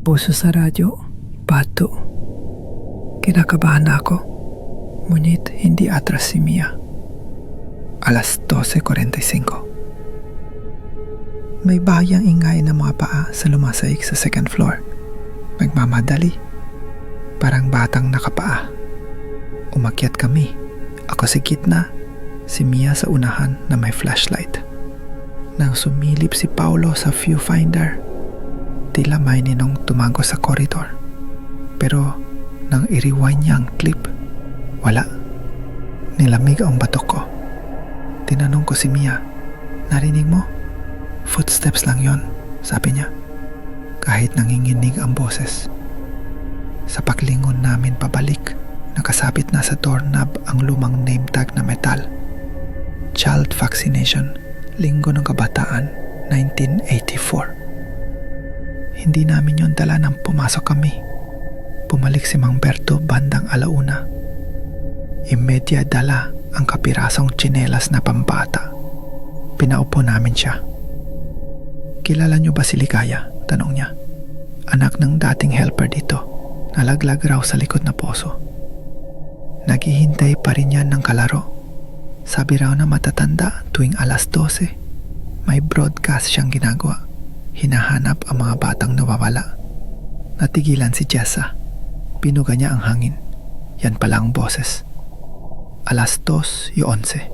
puso sa radyo, bato. Kinakabahan ako, ngunit hindi atras si Mia. Alas 12:45. May bahayang ingay ng mga paa sa lumasaig sa second floor. Nagmamadali. Parang batang nakapaa. Umakyat kami. Ako sa gitna, si Mia sa unahan na may flashlight. Nang sumilip si Paolo sa viewfinder, tila may ninong tumago sa koridor. Pero nang i-rewind niya ang clip, wala. Nilamig ang batok ko. Tinanong ko si Mia, "Narinig mo?" "Footsteps lang yon," sabi niya. Kahit nanginginig ang boses. Sa paglingon namin pabalik, nakasabit na sa doorknob ang lumang name tag na metal. Child Vaccination, Linggo ng Kabataan, 1984. Hindi namin yon dala nang pumasok kami. Pumalik si Mang Berto bandang 1:00. Imedya dala ang kapirasong tsinelas na pambata. Pinaupo namin siya. "Kilala niyo ba si Ligaya?" tanong niya. Anak ng dating helper dito. Nalaglag raw sa likod na poso. Naghihintay pa rin yan ng kalaro. Sabi raw na matatanda tuwing alas 12. May broadcast siyang ginagawa. Hinahanap ang mga batang nawawala. Natigilan si Jessa. Pinuga niya ang hangin. Yan pala ang boses. Alas 2:11.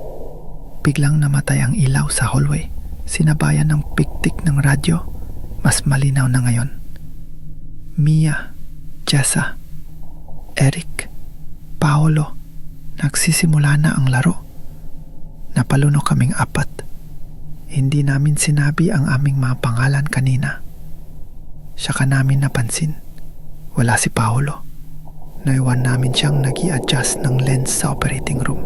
Biglang namatay ang ilaw sa hallway. Sinabayan ng piktik ng radyo. Mas malinaw na ngayon. Mia, Jessa, Eric, Paolo. Nagsisimula na ang laro. Napaluno kaming 4. Hindi namin sinabi ang aming mga pangalan kanina. Saka namin napansin. Wala si Paolo. Naiwan namin siyang nag-i-adjust ng lens sa operating room.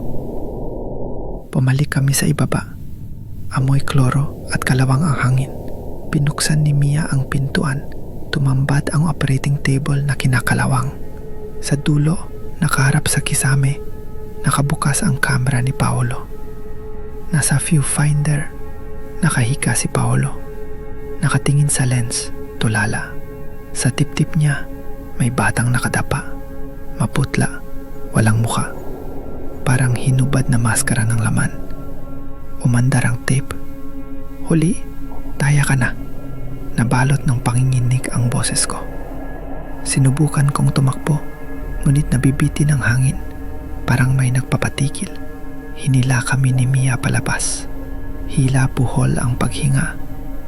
Pumalik kami sa ibaba. Amoy kloro at kalawang ang hangin. Pinuksan ni Mia ang pintuan. Tumambad ang operating table na kinakalawang. Sa dulo, nakaharap sa kisame, nakabukas ang kamera ni Paolo. Nasa viewfinder, nakahiga si Paolo. Nakatingin sa lens, tulala. Sa tip-tip niya, may batang nakadapa. Maputla, walang muka. Parang hinubad na maskara ng laman. Umandar ang tape. "Huli, taya ka na." Nabalot ng panginginig ang boses ko. Sinubukan kong tumakbo, ngunit nabibitin ng hangin. Parang may nagpapatigil. Hinila kami ni Mia palabas. Hila buhol ang paghinga.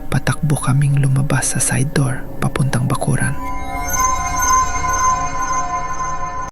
Patakbo kaming lumabas sa side door papuntang